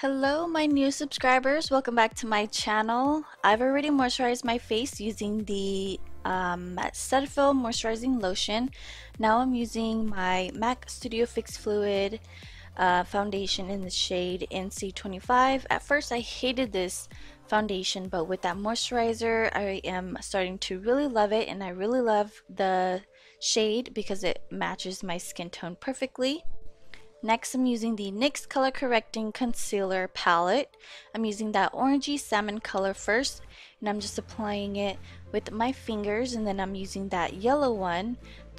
Hello my new subscribers, welcome back to my channel. I've already moisturized my face using the Cetaphil Moisturizing Lotion. Now I'm using my MAC Studio Fix Fluid foundation in the shade NC25. At first I hated this foundation, but with that moisturizer I am starting to really love it, and I really love the shade because it matches my skin tone perfectly. Next, I'm using the NYX Color Correcting Concealer Palette. I'm using that orangey salmon color first, and I'm just applying it with my fingers, and then I'm using that yellow one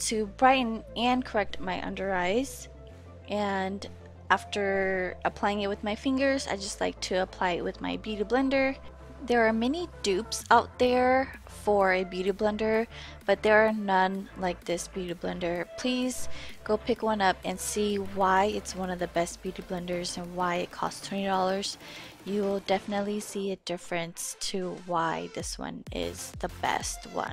to brighten and correct my under eyes. And after applying it with my fingers, I just like to apply it with my beauty blender. There are many dupes out there for a beauty blender, but there are none like this beauty blender. Please go pick one up and see why it's one of the best beauty blenders and why it costs $20. You will definitely see a difference to why this one is the best one.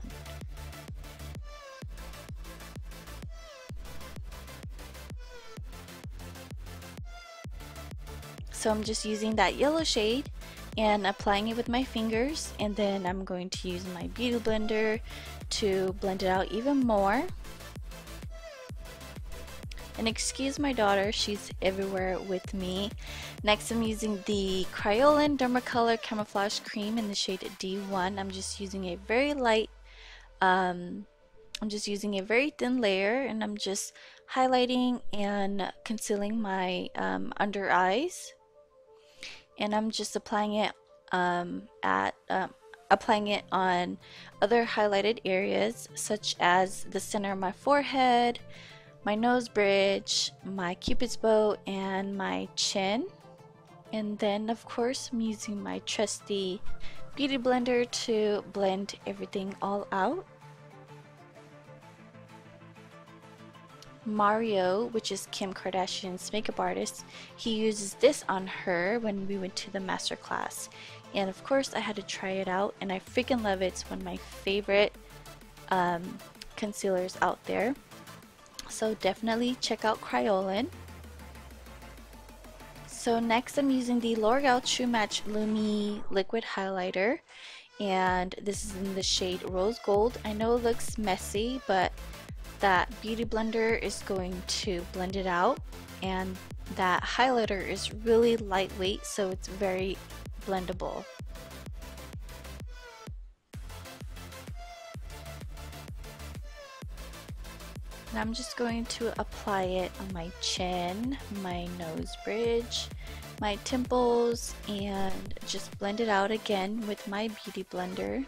So I'm just using that yellow shade and applying it with my fingers, and then I'm going to use my beauty blender to blend it out even more. And excuse my daughter, she's everywhere with me. Next, I'm using the Kryolan DermaColor Camoflauge Cream in the shade D1. I'm just using a very light, I'm just using a very thin layer, and I'm just highlighting and concealing my under eyes. And I'm just applying it applying it on other highlighted areas, such as the center of my forehead, my nose bridge, my cupid's bow, and my chin. And then of course I'm using my trusty beauty blender to blend everything all out. Mario, which is Kim Kardashian's makeup artist, he uses this on her when we went to the master class, and of course I had to try it out, and I freaking love it. It's one of my favorite concealers out there, so definitely check out Kryolan. So next I'm using the L'Oreal True Match Lumi Liquid Highlighter, and this is in the shade Rose Gold. I know it looks messy, but that beauty blender is going to blend it out, and that highlighter is really lightweight, so it's very blendable. And I'm just going to apply it on my chin, my nose bridge, my temples, and just blend it out again with my beauty blender.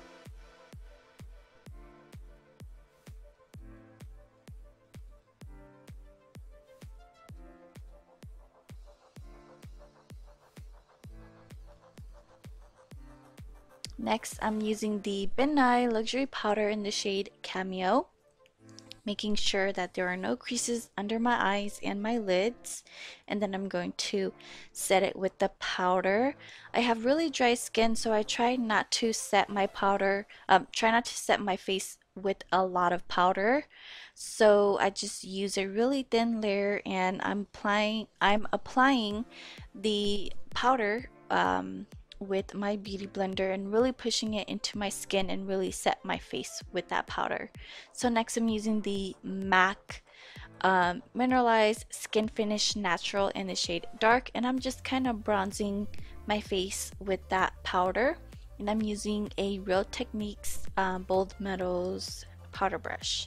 Next, I'm using the Ben Nye Luxury Powder in the shade Cameo, making sure that there are no creases under my eyes and my lids. And then I'm going to set it with the powder. I have really dry skin, so I try not to set my powder, try not to set my face with a lot of powder. So I just use a really thin layer, and I'm applying the powder with my beauty blender and really pushing it into my skin and really set my face with that powder. So next I'm using the MAC Mineralize SkinFinish Natural in the shade Dark, and I'm just kind of bronzing my face with that powder, and I'm using a Real Techniques Bold Metals powder brush.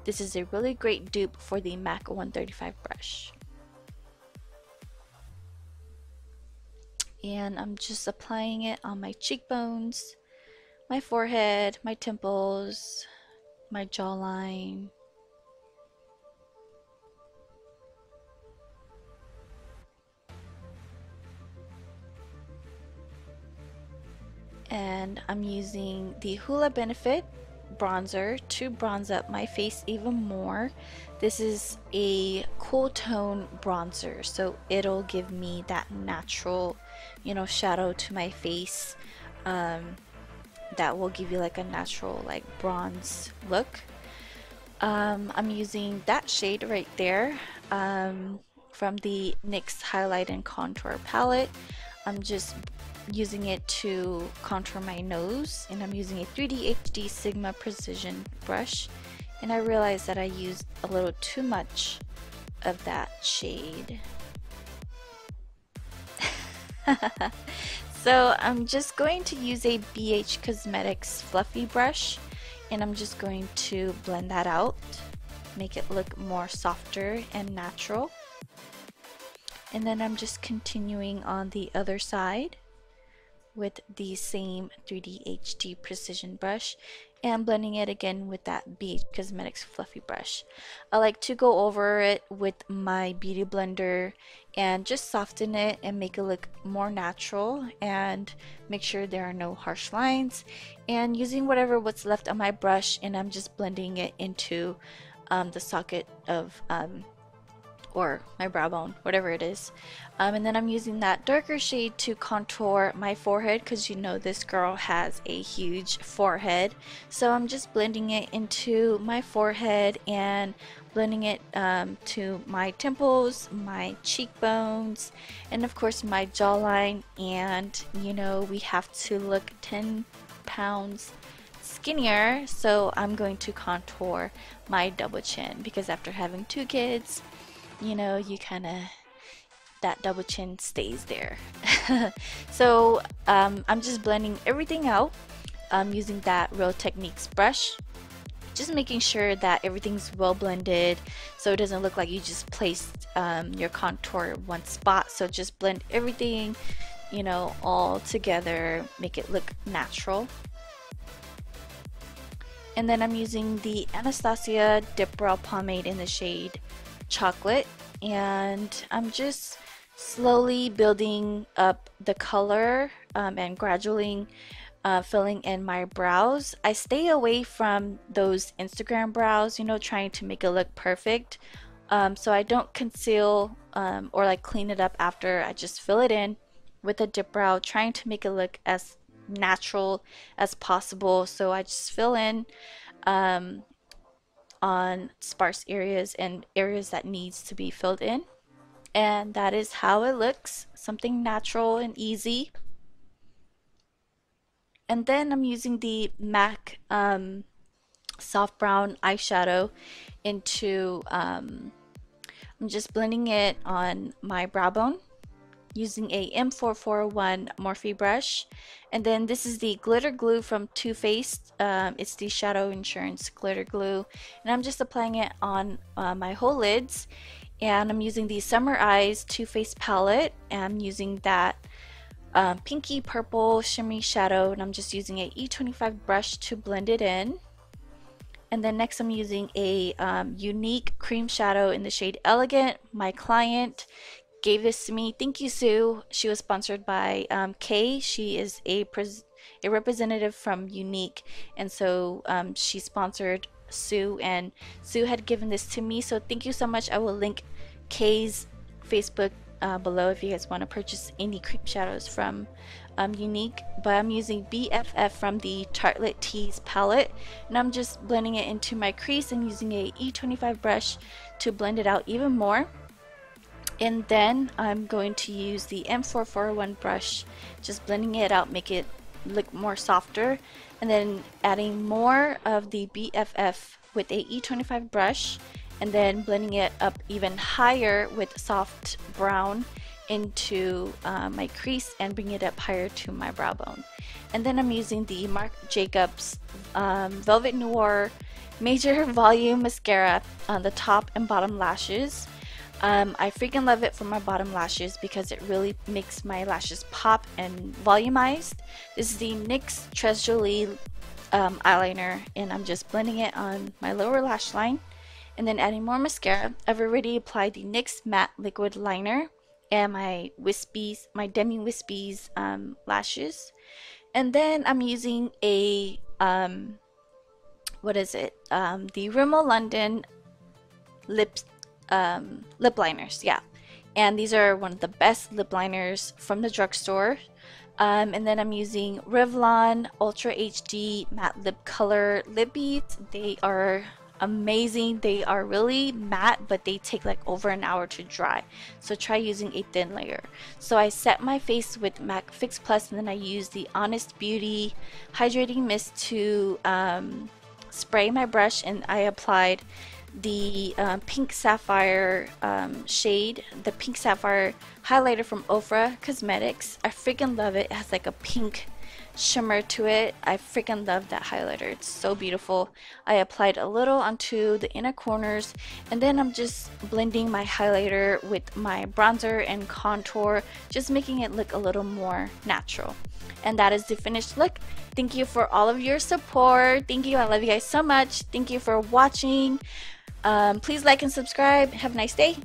This is a really great dupe for the MAC 135 brush. And I'm just applying it on my cheekbones, my forehead, my temples, my jawline. And I'm using the Hoola Benefit bronzer to bronze up my face even more. This is a cool tone bronzer, so it'll give me that natural, you know, shadow to my face that will give you like a natural like bronze look. I'm using that shade right there from the NYX Highlight and Contour palette. I'm just using it to contour my nose, and I'm using a 3D HD Sigma Precision brush, and I realized that I used a little too much of that shade. So I'm just going to use a BH Cosmetics fluffy brush, and I'm just going to blend that out, make it look more softer and natural. And then I'm just continuing on the other side with the same 3D HD Precision brush and blending it again with that BH Cosmetics fluffy brush. I like to go over it with my beauty blender and just soften it and make it look more natural and make sure there are no harsh lines, and using what's left on my brush, and I'm just blending it into the socket of or my brow bone, whatever it is. And then I'm using that darker shade to contour my forehead, because you know this girl has a huge forehead. So I'm just blending it into my forehead and blending it to my temples, my cheekbones, and of course my jawline. And you know, we have to look 10 pounds skinnier, so I'm going to contour my double chin, because after having 2 kids, you know, you kind of, that double chin stays there. So I'm just blending everything out using that Real Techniques brush, just making sure that everything's well blended so it doesn't look like you just placed your contour in one spot. So just blend everything, you know, all together, make it look natural. And then I'm using the Anastasia Dip Brow Pomade in the shade Chocolate, and I'm just slowly building up the color and gradually filling in my brows. I stay away from those Instagram brows, you know, trying to make it look perfect. So I don't conceal or like clean it up after. I just fill it in with a dip brow, trying to make it look as natural as possible. So I just fill in on sparse areas and areas that needs to be filled in, and that is how it looks, something natural and easy. And then I'm using the MAC soft brown eyeshadow into I'm just blending it on my brow bone using a M441 Morphe brush. And then this is the glitter glue from Too Faced. It's the Shadow Insurance glitter glue, and I'm just applying it on my whole lids. And I'm using the Summer Eyes Too Faced palette, and I'm using that pinky purple shimmery shadow, and I'm just using a E25 brush to blend it in. And then next I'm using a Younique cream shadow in the shade Elegant. My client gave this to me. Thank you, Sue. She was sponsored by Kay. She is a representative from Younique, and so she sponsored Sue, and Sue had given this to me. So thank you so much. I will link Kay's Facebook below if you guys want to purchase any cream shadows from Younique. But I'm using BFF from the Tartelette Tease palette, and I'm just blending it into my crease and using a E25 brush to blend it out even more. And then I'm going to use the M441 brush, just blending it out, make it look more softer, and then adding more of the BFF with a E25 brush, and then blending it up even higher with soft brown into my crease and bring it up higher to my brow bone. And then I'm using the Marc Jacobs Velvet Noir Major Volume Mascara on the top and bottom lashes. I freaking love it for my bottom lashes because it really makes my lashes pop and volumized. This is the NYX Treasury eyeliner, and I'm just blending it on my lower lash line and then adding more mascara. I've already applied the NYX Matte Liquid Liner and my Wispies, my Demi Wispies lashes. And then I'm using a what is it? The Rimmel London lip liners, yeah, and these are one of the best lip liners from the drugstore. And then I'm using Revlon Ultra HD Matte Lip Color Lip Beads. They are amazing. They are really matte, but they take like over an hour to dry. So try using a thin layer. So I set my face with MAC Fix Plus, and then I use the Honest Beauty Hydrating Mist to spray my brush, and I applied the pink sapphire shade, the pink sapphire highlighter from Ofra Cosmetics. I freaking love it. It has like a pink shimmer to it. I freaking love that highlighter. It's so beautiful. I applied a little onto the inner corners, and then I'm just blending my highlighter with my bronzer and contour, just making it look a little more natural. And that is the finished look. Thank you for all of your support. Thank you. I love you guys so much. Thank you for watching. Please like and subscribe. Have a nice day.